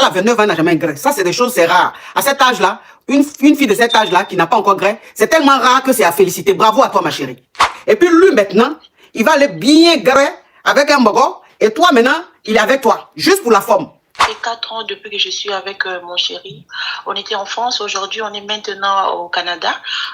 a 29 ans, elle n'a jamais gré. Ça, c'est des choses, c'est rare. À cet âge-là, une fille de cet âge-là qui n'a pas encore gré, c'est tellement rare que c'est à féliciter. Bravo à toi, ma chérie. Et puis lui, maintenant, il va aller bien gré avec un bogo. Et toi, maintenant, il est avec toi, juste pour la forme. Ça fait 4 ans depuis que je suis avec mon chéri. On était en France, aujourd'hui on est maintenant au Canada.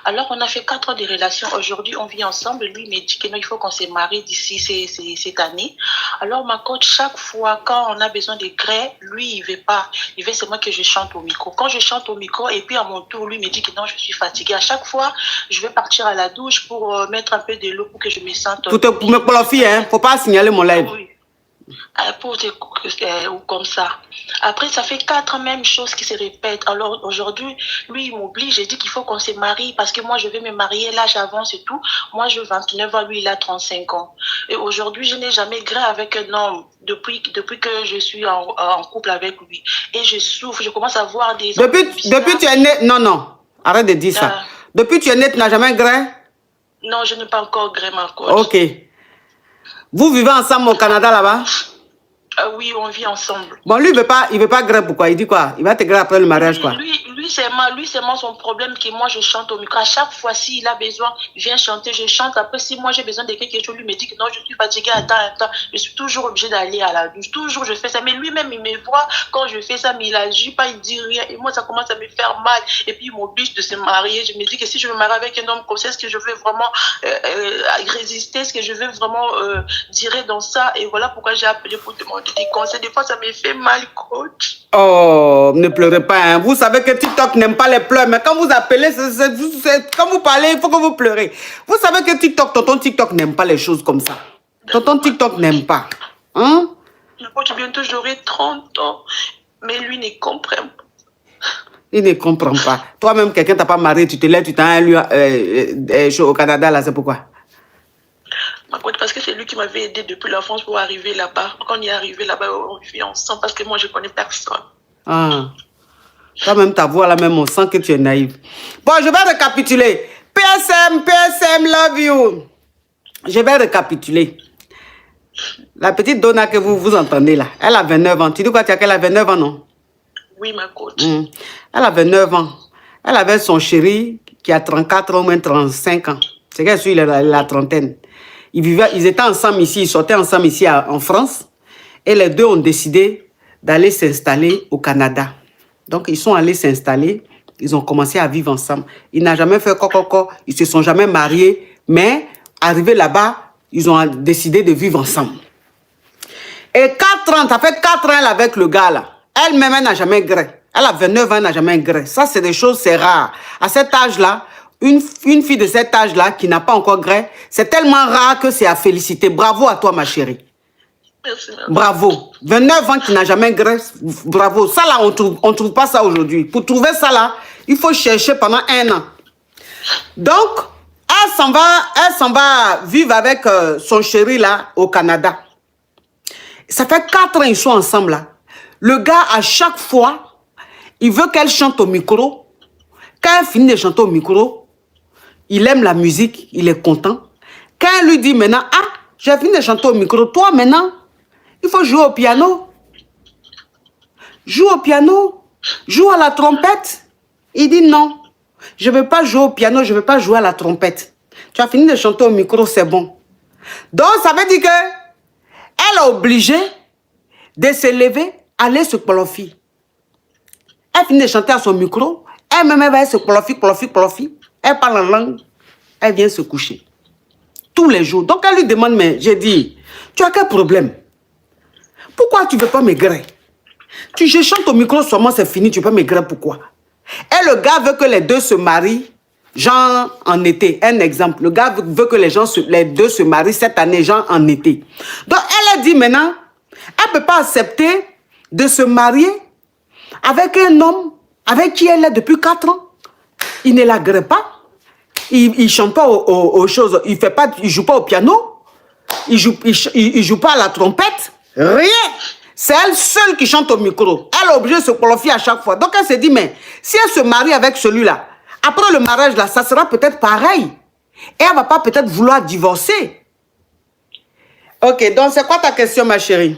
Alors on a fait 4 ans de relation. Aujourd'hui on vit ensemble. Lui me dit que non, il faut qu'on se marie d'ici cette année. Alors ma coach, chaque fois quand on a besoin de grès, lui il veut pas. Il veut seulement que je chante au micro. Quand je chante au micro et puis à mon tour, lui me dit que non, je suis fatiguée. À chaque fois, je vais partir à la douche pour mettre un peu de l'eau pour que je me sente... Pour me qualifier, hein. Faut pas signaler mon live. Oui. Ou comme ça. Après, ça fait 4 mêmes choses qui se répètent. Alors aujourd'hui, lui, il m'oblige. J'ai dit qu'il faut qu'on se marie parce que moi, je vais me marier. Là, j'avance et tout. Moi, j'ai 29 ans, lui, il a 35 ans. Et aujourd'hui, je n'ai jamais gré avec un homme depuis que je suis en couple avec lui. Et je souffre. Je commence à voir des... Depuis tu es né... Non. Arrête de dire ça. Depuis tu es né, tu n'as jamais gré? Non, je n'ai pas encore gré, ma coach. Ok. Vous vivez ensemble au Canada là-bas? Oui, on vit ensemble. Bon, lui, il veut pas gré pourquoi? Il dit quoi? Il va te gré après le mariage, quoi? Lui, c'est moi son problème que moi, je chante au micro. À chaque fois, s'il a besoin, il vient chanter, je chante. Après, si moi, j'ai besoin de quelque chose, lui me dit que non, je suis fatiguée, attends. Je suis toujours obligée d'aller à la douche. Toujours, je fais ça. Mais lui-même, il me voit quand je fais ça, mais il agit pas, il dit rien. Et moi, ça commence à me faire mal. Et puis, il m'oblige de se marier. Je me dis que si je me marie avec un homme comme ça, est-ce que je veux vraiment résister? Est-ce que je veux vraiment dire dans ça? Et voilà pourquoi j'ai appelé pour demander des conseils. Des fois, ça me fait mal, coach. Oh, ne pleurez pas. Hein. Vous savez que TikTok n'aime pas les pleurs. Mais quand vous appelez, quand vous parlez, il faut que vous pleurez. Vous savez que tonton TikTok n'aime pas les choses comme ça. Tonton TikTok n'aime pas. Hein? Coach, bientôt j'aurai 30 ans. Mais lui ne comprend pas. Il ne comprend pas. Toi-même, quelqu'un t'a pas marié, tu te lèves, tu t'as lui au Canada, là, c'est pourquoi? Parce que c'est lui qui m'avait aidé depuis la France pour arriver là-bas. Quand on est arrivé là-bas, on vit ensemble parce que moi, je ne connais personne. Ah. Toi-même, ta voix là, même, on sent que tu es naïve. Bon, je vais récapituler. PSM, love you. Je vais récapituler. La petite Donna que vous entendez là, elle a 29 ans. Tu dis quoi, qu'elle a 29 ans, non? Oui, ma coach. Elle a 29 ans. Elle avait son chéri qui a 34 ans, au moins 35 ans. C'est qu'elle suit la trentaine. Ils étaient ensemble ici, ils sortaient ensemble ici en France. Et les deux ont décidé d'aller s'installer au Canada. Donc, ils sont allés s'installer. Ils ont commencé à vivre ensemble. Ils n'ont jamais fait coco. Ils ne se sont jamais mariés. Mais, arrivés là-bas, ils ont décidé de vivre ensemble. Et 4 ans, ça fait 4 ans elle avec le gars là. Elle-même, elle n'a jamais gré. Elle a 29 ans, elle n'a jamais gré. Ça, c'est des choses, c'est rare. À cet âge-là, une fille de cet âge-là qui n'a pas encore gré, c'est tellement rare que c'est à féliciter. Bravo à toi, ma chérie. Merci. Bravo. 29 ans qui n'a jamais gré, bravo. Ça là, on trouve pas ça aujourd'hui. Pour trouver ça là, il faut chercher pendant 1 an. Donc, elle s'en va vivre avec son chéri là au Canada. Ça fait 4 ans ils sont ensemble là. Le gars, à chaque fois, il veut qu'elle chante au micro. Quand elle finit de chanter au micro, il aime la musique, il est content. Quand elle lui dit maintenant, ah, j'ai fini de chanter au micro, toi maintenant, il faut jouer au piano. Joue au piano, joue à la trompette. Il dit non, je ne veux pas jouer au piano, je ne veux pas jouer à la trompette. Tu as fini de chanter au micro, c'est bon. Donc, ça veut dire que elle est obligée de se lever, aller se qualifier. Elle finit de chanter à son micro, elle-même elle va se qualifier. Elle parle en langue, elle vient se coucher. Tous les jours. Donc elle lui demande, mais j'ai dit, tu as quel problème? Pourquoi tu ne veux pas maigrir? Je chante au micro seulement, c'est fini, tu peux maigrir, pourquoi? Et le gars veut que les deux se marient, genre en été. Un exemple, le gars veut que les deux se marient cette année, genre en été. Donc elle a dit maintenant, elle ne peut pas accepter de se marier avec un homme avec qui elle est depuis 4 ans. Il ne l'agrée pas. Il ne chante pas aux choses. Il ne joue pas au piano. Il ne joue pas à la trompette. Rien. C'est elle seule qui chante au micro. Elle est obligée de se qualifier à chaque fois. Donc elle se dit, mais si elle se marie avec celui-là, après le mariage, là, ça sera peut-être pareil. Et elle ne va pas peut-être vouloir divorcer. Ok, donc c'est quoi ta question, ma chérie?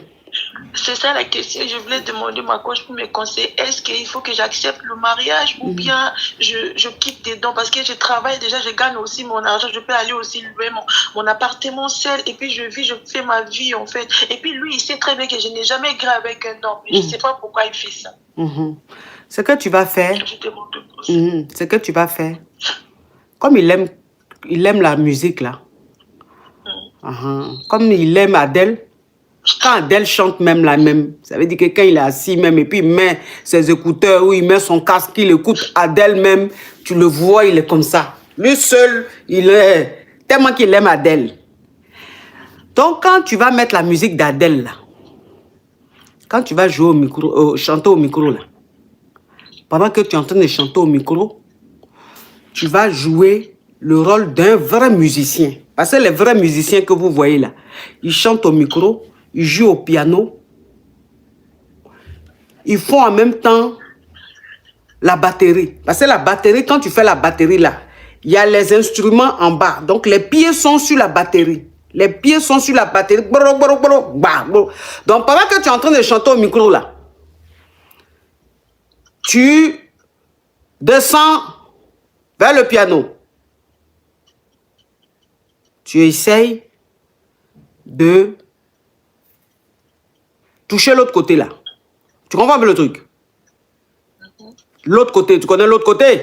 C'est ça la question. Je voulais demander ma coach pour me conseiller. Est-ce qu'il faut que j'accepte le mariage ou bien je quitte dedans parce que je travaille déjà, je gagne aussi mon argent. Je peux aller aussi louer mon appartement seul et puis je vis, je fais ma vie en fait. Et puis lui, il sait très bien que je n'ai jamais grave avec un homme. Je ne sais pas pourquoi il fait ça. Ce que tu vas faire, Je demande de conseils. ce que tu vas faire, comme il aime la musique là, comme il aime Adèle, quand Adèle chante même la même, ça veut dire que quand il est assis même et puis il met ses écouteurs ou il met son casque, il écoute Adèle même, tu le vois, il est comme ça. Lui seul, il est tellement qu'il aime Adèle. Donc quand tu vas mettre la musique d'Adèle là, quand tu vas jouer au micro, chanter au micro là, pendant que tu es en train de chanter au micro, tu vas jouer le rôle d'un vrai musicien. Parce que les vrais musiciens que vous voyez là, ils chantent au micro, ils jouent au piano, ils font en même temps la batterie. Parce que la batterie, quand tu fais la batterie là, il y a les instruments en bas. Donc les pieds sont sur la batterie. Les pieds sont sur la batterie. Donc pendant que tu es en train de chanter au micro là, tu descends vers le piano. Tu essayes de toucher l'autre côté là. Tu comprends un peu le truc? L'autre côté, tu connais l'autre côté?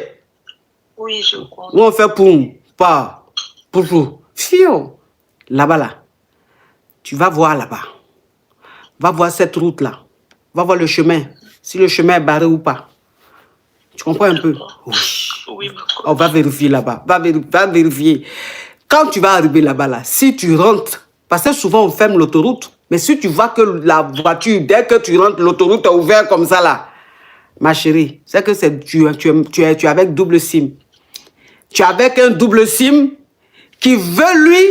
Oui, je comprends. Où on fait poum, pas, pour, fio. Là-bas là. Tu vas voir là-bas. Va voir cette route là. Va voir le chemin. Si le chemin est barré ou pas. Tu comprends un peu? Oui. Oui, On va vérifier là-bas. Va vérifier. Quand tu vas arriver là-bas, là, si tu rentres, parce que souvent on ferme l'autoroute, mais si tu vois que la voiture, dès que tu rentres, l'autoroute est ouverte comme ça là, ma chérie, c'est que tu es avec double SIM. Tu es avec un double SIM qui veut lui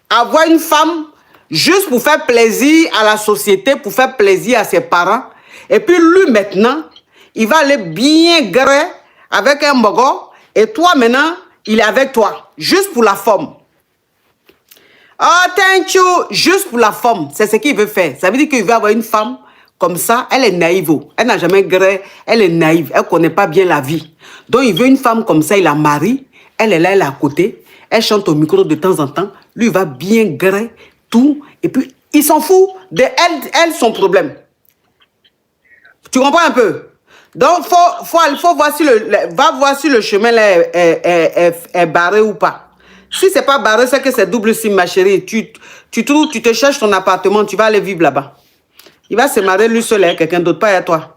avoir une femme juste pour faire plaisir à la société, pour faire plaisir à ses parents. Et puis lui maintenant, il va aller bien gré avec un mogo. Et toi maintenant, il est avec toi, juste pour la forme. Oh, thank you. Juste pour la forme. C'est ce qu'il veut faire. Ça veut dire qu'il veut avoir une femme comme ça. Elle est naïve. Elle n'a jamais gré. Elle est naïve. Elle ne connaît pas bien la vie. Donc, il veut une femme comme ça. Il la marie. Elle est là, elle est à côté. Elle chante au micro de temps en temps. Lui, il va bien gré tout. Et puis, il s'en fout de elle, son problème. Tu comprends un peu? Donc, faut voir si va voir si le chemin là est barré ou pas. Si c'est pas barré, c'est que c'est double SIM, ma chérie. Tu te cherches ton appartement, tu vas aller vivre là-bas. Il va se marier lui seul avec quelqu'un d'autre, pas à toi.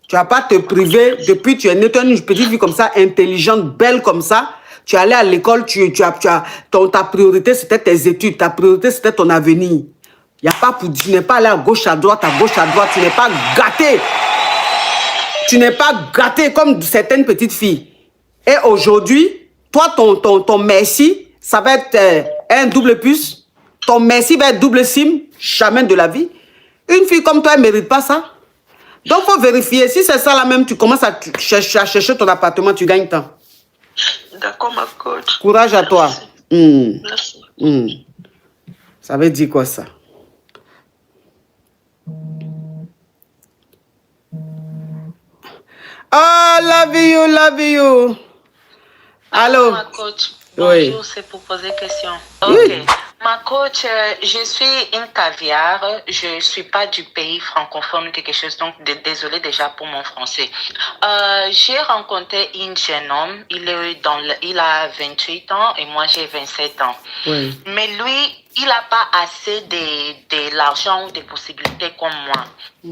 Tu vas pas te priver. Depuis tu es née, tu es une petite fille comme ça, intelligente, belle comme ça. Tu es allée à l'école, ta priorité c'était tes études, ta priorité c'était ton avenir. Tu n'es pas allé à gauche, à droite, tu n'es pas gâté. Tu n'es pas gâté comme certaines petites filles. Et aujourd'hui, toi, ton merci, ça va être un double puce. Ton merci va être double SIM. Jamais de la vie. Une fille comme toi, elle ne mérite pas ça. Donc, il faut vérifier. Si c'est ça là même, tu commences à chercher ton appartement, tu gagnes temps. D'accord, ma coach. Courage à toi. Merci. Ça veut dire quoi ça? Oh, love you. Allô? Ma coach, Oui. bonjour, c'est pour poser question. Oui. Ok. Ma coach, je suis une caviar. Je ne suis pas du pays francophone ou quelque chose, donc désolée déjà pour mon français. J'ai rencontré un jeune homme, il a 28 ans et moi j'ai 27 ans. Oui. Mais lui, il n'a pas assez de l'argent ou des possibilités comme moi.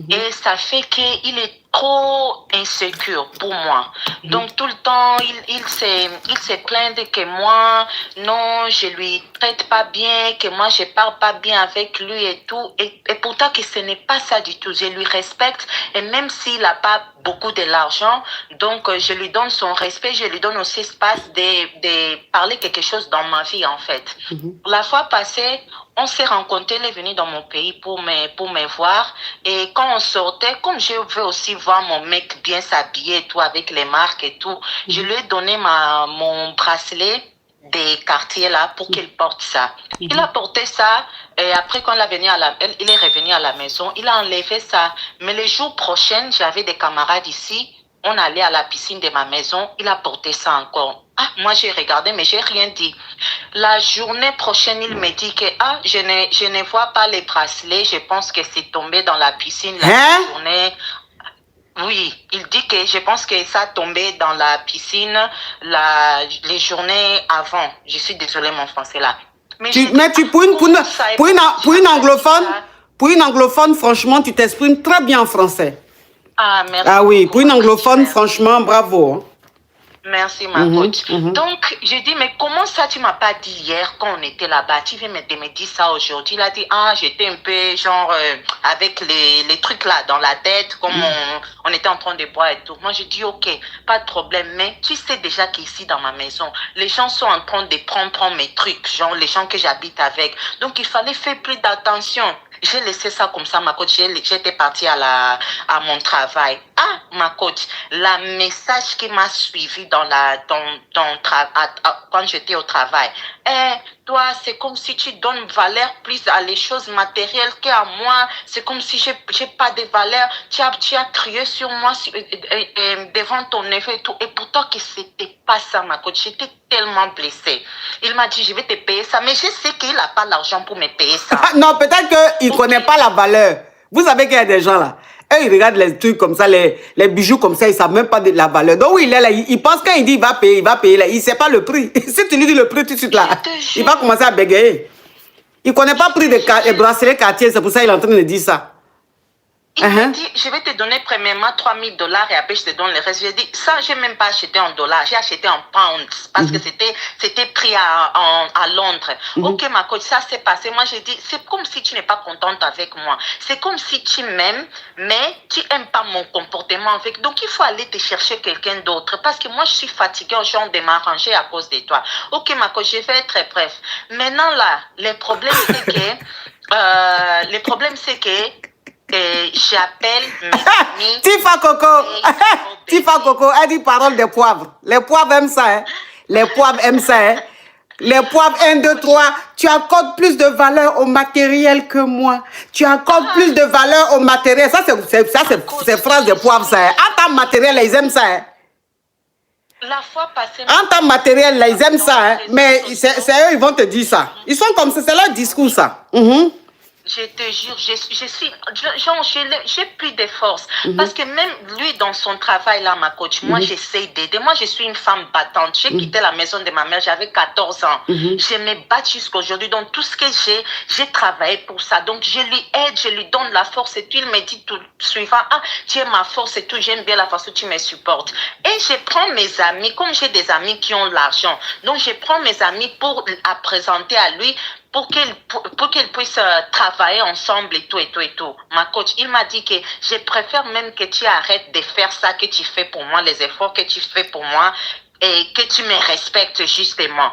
Et ça fait qu'il est trop insécure pour moi. Donc tout le temps, il se plaint que moi, non, je lui traite pas bien, que moi je parle pas bien avec lui et tout. Et pourtant que ce n'est pas ça du tout. Je lui respecte et même s'il n'a pas beaucoup de l'argent, donc je lui donne son respect, je lui donne aussi espace de parler quelque chose dans ma vie en fait. La fois passée, on s'est rencontrés, il est venu dans mon pays pour me voir. Et quand on sortait, comme je veux aussi voir mon mec bien s'habiller et tout, avec les marques et tout, je lui ai donné mon bracelet des quartiers là pour qu'il porte ça. Il a porté ça et après quand il est revenu à la maison, il a enlevé ça. Mais les jours prochains, j'avais des camarades ici, on allait à la piscine de ma maison, il a porté ça encore. Ah, moi j'ai regardé mais j'ai rien dit. La journée prochaine, il me dit que je ne vois pas les bracelets, je pense que c'est tombé dans la piscine la journée. Oui, il dit que je pense que ça tombait dans la piscine les journées avant. Je suis désolée mon français là. Mais pour une anglophone, franchement, tu t'exprimes très bien en français. Ah, merci. Ah oui, pour une anglophone, franchement, bravo. Merci, ma coach. Donc, j'ai dit, mais comment ça, tu m'as pas dit hier quand on était là-bas? Tu viens me dire ça aujourd'hui. Il a dit, j'étais un peu genre avec les trucs là dans la tête, comme on était en train de boire et tout. Moi, j'ai dit, ok, pas de problème. Mais tu sais déjà qu'ici, dans ma maison, les gens sont en train de prendre mes trucs, genre les gens que j'habite avec. Donc, il fallait faire plus d'attention. J'ai laissé ça comme ça, ma coach. J'étais partie à mon travail. Ah, ma coach, la message qui m'a suivi quand j'étais au travail. Toi, c'est comme si tu donnes valeur plus à les choses matérielles qu'à moi. C'est comme si j'ai pas de valeur. Tu as crié sur moi devant ton neveu et tout. Et pourtant que c'était pas ça, ma coach. J'étais tellement blessée. Il m'a dit, je vais te payer ça. Mais je sais qu'il n'a pas l'argent pour me payer ça. Non, peut-être qu'il ne connaît pas la valeur. Vous savez qu'il y a des gens là. Eux, ils regardent les trucs comme ça, les bijoux comme ça, ils ne savent même pas de la valeur. Donc, il est là, il pense quand il dit il va payer là. Il ne sait pas le prix. Si tu lui dis le prix tout de suite là, il va commencer à bégayer. Il ne connaît pas le prix des bracelets Cartier, c'est pour ça qu'il est en train de dire ça. Il m'a dit, je vais te donner premièrement $3 000 et après je te donne le reste. J'ai dit, ça, je n'ai même pas acheté en dollars, j'ai acheté en pounds parce que c'était pris à Londres. Ok, ma coach, ça s'est passé. Moi, j'ai dit, c'est comme si tu n'es pas contente avec moi. C'est comme si tu m'aimes, mais tu n'aimes pas mon comportement avec. Donc, il faut aller te chercher quelqu'un d'autre parce que moi, je suis fatiguée au genre de m'arranger à cause de toi. Ok, ma coach, je vais être très bref. Maintenant, là, le problème, c'est que j'appelle mes amis. Tifa Coco, elle dit parole des poivres. Les poivres aiment ça, hein. Les poivres aiment ça, hein. Les poivres 1, 2, 3, tu accordes plus de valeur au matériel que moi. Tu accordes plus de valeur au matériel. Ça, c'est phrase de poivre, ça. Hein. En tant que matériel, ils aiment ça, hein. La fois passée... En tant que matériel, là, ils aiment ça, hein. Mais c'est eux, ils vont te dire ça. Ils sont comme ça, c'est leur discours, ça. Je te jure, j'ai plus de force. Parce que même lui, dans son travail, là, ma coach, moi, j'essaie d'aider. Moi, je suis une femme battante. J'ai quitté la maison de ma mère, j'avais 14 ans. Je me bats jusqu'à aujourd'hui. Donc, tout ce que j'ai travaillé pour ça. Donc, je lui aide, je lui donne la force et tout. Il me dit tout suivant, tu es ma force et tout. J'aime bien la façon dont tu me supportes. Et je prends mes amis, comme j'ai des amis qui ont l'argent. Donc, je prends mes amis pour présenter à lui pour qu'ils puissent travailler ensemble et tout. Ma coach, il m'a dit que je préfère même que tu arrêtes de faire ça que tu fais pour moi, les efforts que tu fais pour moi et que tu me respectes justement.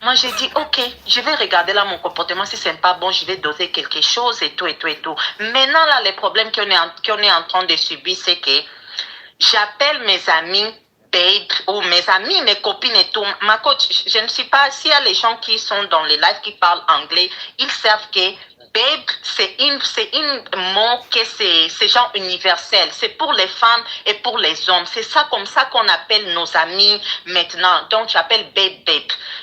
Moi, j'ai dit, ok, je vais regarder là mon comportement, si c'est pas bon, je vais doser quelque chose et tout. Maintenant, là, les problèmes qu'on est en train de subir, c'est que j'appelle mes amis ou mes amis, mes copines et tout. Ma coach, je ne sais pas s'il y a les gens qui sont dans les lives qui parlent anglais, ils savent que babe, c'est un mot que c'est genre universel. C'est pour les femmes et pour les hommes. C'est ça comme ça qu'on appelle nos amis maintenant. Donc, j'appelle babe.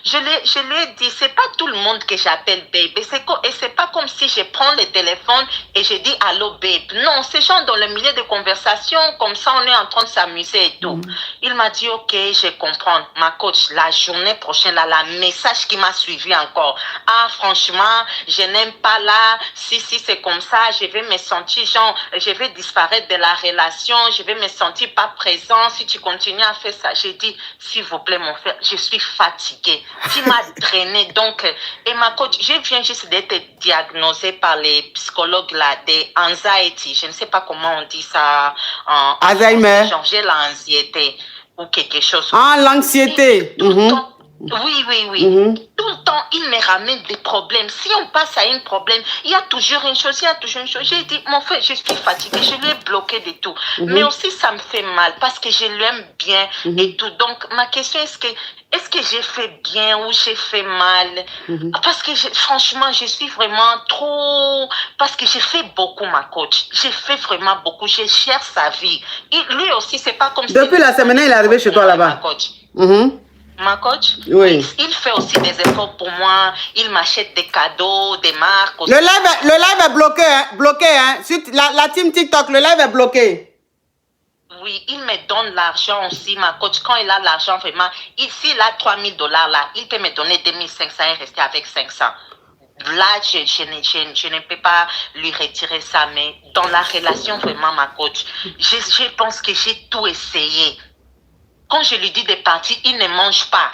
Je lui ai dit, c'est pas tout le monde que j'appelle babe. Et c'est pas comme si je prends le téléphone et je dis allô babe. Non, c'est genre dans le milieu de conversation, comme ça on est en train de s'amuser et tout. Il m'a dit, ok, je comprends. Ma coach, la journée prochaine, là, la message qui m'a suivi encore. Franchement, je n'aime pas là. Si c'est comme ça, je vais me sentir genre, je vais disparaître de la relation, je vais me sentir pas présent si tu continues à faire ça. J'ai dit, s'il vous plaît, mon frère, je suis fatiguée. Tu m'as drainé. Donc, et ma coach, je viens juste d'être diagnosée par les psychologues là, des anxiety. Je ne sais pas comment on dit ça en Alzheimer. J'ai l'anxiété ou quelque chose. L'anxiété. Oui, oui, oui. Tout le temps, il me ramène des problèmes. Si on passe à un problème, il y a toujours une chose, il y a toujours une chose. J'ai dit, mon frère, je suis fatiguée, je lui ai bloqué de tout. Mais aussi, ça me fait mal parce que je l'aime bien et tout. Donc, ma question est-ce que j'ai fait bien ou j'ai fait mal? Parce que franchement, je suis vraiment trop... Parce que j'ai fait beaucoup, ma coach. J'ai fait vraiment beaucoup. Je cherche sa vie. Et lui aussi, c'est pas comme... Depuis la semaine, il est arrivé chez toi là-bas. Ma coach, oui. Il fait aussi des efforts pour moi. Il m'achète des cadeaux, des marques aussi. Le live est bloqué, hein, bloqué, hein. Sur la team TikTok, le live est bloqué. Oui, il me donne l'argent aussi, ma coach. Quand il a l'argent, vraiment, s'il a $3000 là, il peut me donner 2500 et rester avec 500. Là, je ne peux pas lui retirer ça, mais dans la relation, vraiment, ma coach, je pense que j'ai tout essayé. Quand je lui dis de partir, il ne mange pas.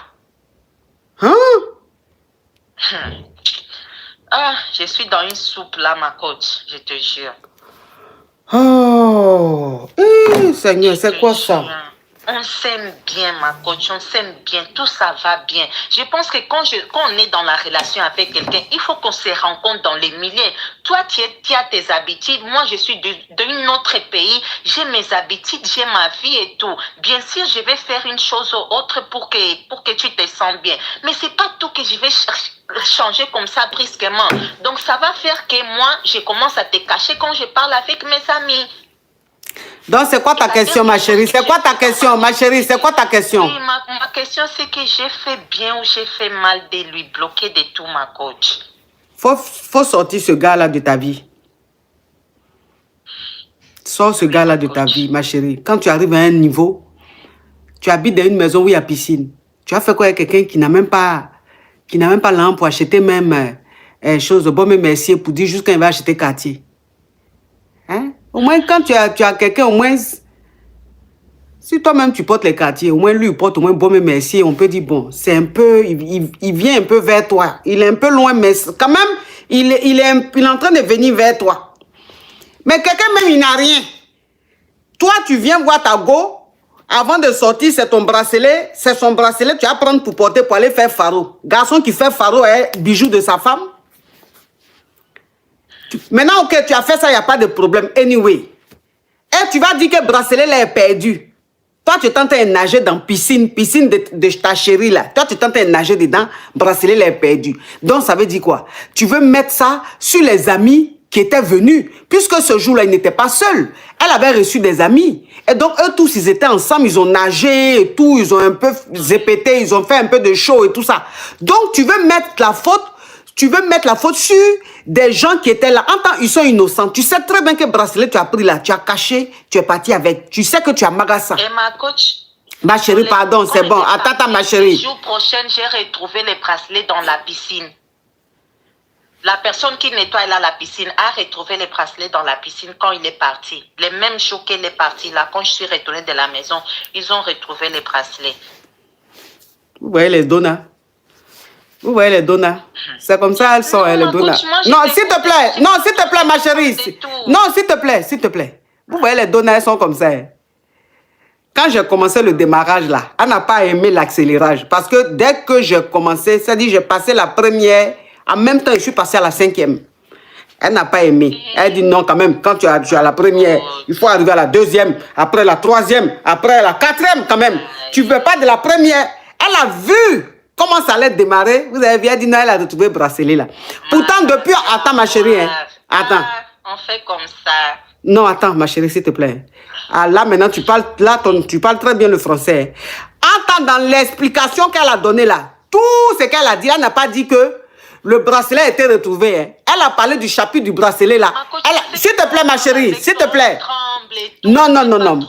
Je suis dans une soupe là, ma coach, je te jure. Oh, Seigneur, c'est quoi ça? On s'aime bien, ma coach, on s'aime bien, tout ça va bien. Je pense que quand on est dans la relation avec quelqu'un, il faut qu'on se rencontre dans les milieux. Toi, tu as tes habitudes, moi, je suis d'un autre pays, j'ai mes habitudes, j'ai ma vie et tout. Bien sûr, je vais faire une chose ou autre pour que tu te sens bien. Mais c'est pas tout que je vais changer comme ça brusquement. Donc, ça va faire que moi, je commence à te cacher quand je parle avec mes amis. Donc, c'est quoi ta question, ma chérie? C'est quoi ta question, ma chérie? C'est quoi ta question? Oui, ma question, c'est que j'ai fait bien ou j'ai fait mal de lui bloquer de tout, ma coach. Faut sortir ce gars-là de ta vie. Sors ce gars-là de ta vie, ma chérie. Quand tu arrives à un niveau, tu habites dans une maison où il y a piscine. Tu as fait quoi avec quelqu'un qui n'a même pas l'argent pour acheter même chose de bon, même merci pour dire juste quand il va acheter quartier. Hein? Au moins, quand tu as quelqu'un, au moins, si toi-même tu portes les quartiers, au moins lui il porte au moins bon, même merci, on peut dire bon, c'est un peu, il vient un peu vers toi. Il est un peu loin, mais quand même, il est en train de venir vers toi. Mais quelqu'un même, il n'a rien. Toi, tu viens voir ta go, avant de sortir, c'est ton bracelet, c'est son bracelet, tu vas prendre pour porter, pour aller faire faro. Garçon qui fait faro est bijou de sa femme. Maintenant, ok, tu as fait ça, il n'y a pas de problème. Anyway. Et tu vas dire que le bracelet là est perdu. Toi, tu es en train de nager dans piscine de ta chérie là. Toi, tu es en train de nager dedans, bracelet là est perdu. Donc, ça veut dire quoi? Tu veux mettre ça sur les amis qui étaient venus. Puisque ce jour-là, il n'était pas seul. Elle avait reçu des amis. Et donc, eux tous, ils étaient ensemble, ils ont nagé et tout, ils ont un peu zépété, ils ont fait un peu de show et tout ça. Donc, tu veux mettre la faute sur des gens qui étaient là. En tant ils sont innocents. Tu sais très bien que bracelet tu as pris là, tu as caché, tu es parti avec. Tu sais que tu as magasin. Et ma coach? Ma chérie, pardon, c'est bon. Attends, ma chérie. Le jour prochain, j'ai retrouvé les bracelets dans la piscine. La personne qui nettoie là la piscine a retrouvé les bracelets dans la piscine quand il est parti. Les mêmes jours qu'il est parti là, quand je suis retournée de la maison, ils ont retrouvé les bracelets. Vous voyez les donas? Vous voyez les donas? C'est comme ça elles sont, les donas. Non, s'il te plaît. Non, s'il te plaît, ma chérie. Non, s'il te plaît, s'il te plaît. Vous voyez les donas, elles sont comme ça. Quand j'ai commencé le démarrage là, elle n'a pas aimé l'accélérage. Parce que dès que j'ai commencé, c'est-à-dire j'ai passé la première, en même temps je suis passé à la 5e. Elle n'a pas aimé. Elle dit non quand même, quand tu as la première, il faut arriver à la 2e, après la 3e, après la 4e quand même. Tu ne veux pas de la première. Elle a vu comment ça allait démarrer. Vous avez vu, elle dit non, elle a retrouvé le bracelet là. Pourtant depuis, attends ma chérie, hein. Attends. On fait comme ça. Non, attends ma chérie, s'il te plaît. Ah, là maintenant tu parles, tu parles très bien le français. Entends dans l'explication qu'elle a donnée là, tout ce qu'elle a dit, elle n'a pas dit que le bracelet a été retrouvé. Hein. Elle a parlé du chapitre du bracelet là. S'il te plaît ma chérie, s'il te plaît. Non, non, non, non.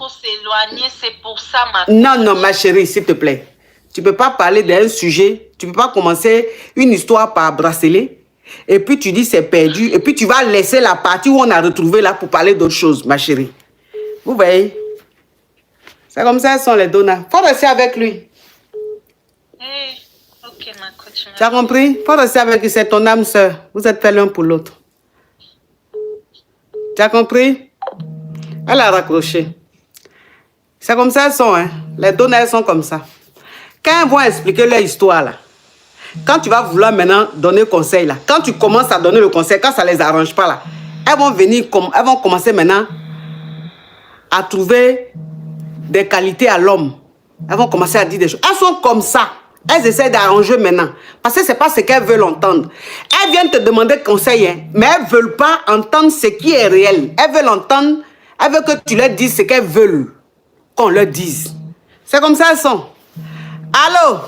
Non, non ma chérie, s'il te plaît. Tu ne peux pas parler d'un sujet, tu ne peux pas commencer une histoire par bracelet. Et puis tu dis c'est perdu. Et puis tu vas laisser la partie où on a retrouvé là pour parler d'autre chose, ma chérie. Vous voyez? C'est comme ça sont les donas. Faut rester avec lui. Ok, ma coach. Tu as compris? Faut rester avec lui, c'est ton âme sœur. Vous êtes fait l'un pour l'autre. Tu as compris? Elle a raccroché. C'est comme ça elles sont, hein. Les donas elles sont comme ça. Quand elles vont expliquer leur histoire, là, quand tu vas vouloir maintenant donner conseil, là, quand tu commences à donner le conseil, quand ça ne les arrange pas, là, elles vont commencer maintenant à trouver des qualités à l'homme. Elles vont commencer à dire des choses. Elles sont comme ça. Elles essaient d'arranger maintenant. Parce que ce n'est pas ce qu'elles veulent entendre. Elles viennent te demander conseil, hein, mais elles ne veulent pas entendre ce qui est réel. Elles veulent entendre, elles veulent que tu leur dises ce qu'elles veulent qu'on leur dise. C'est comme ça elles sont. Allô?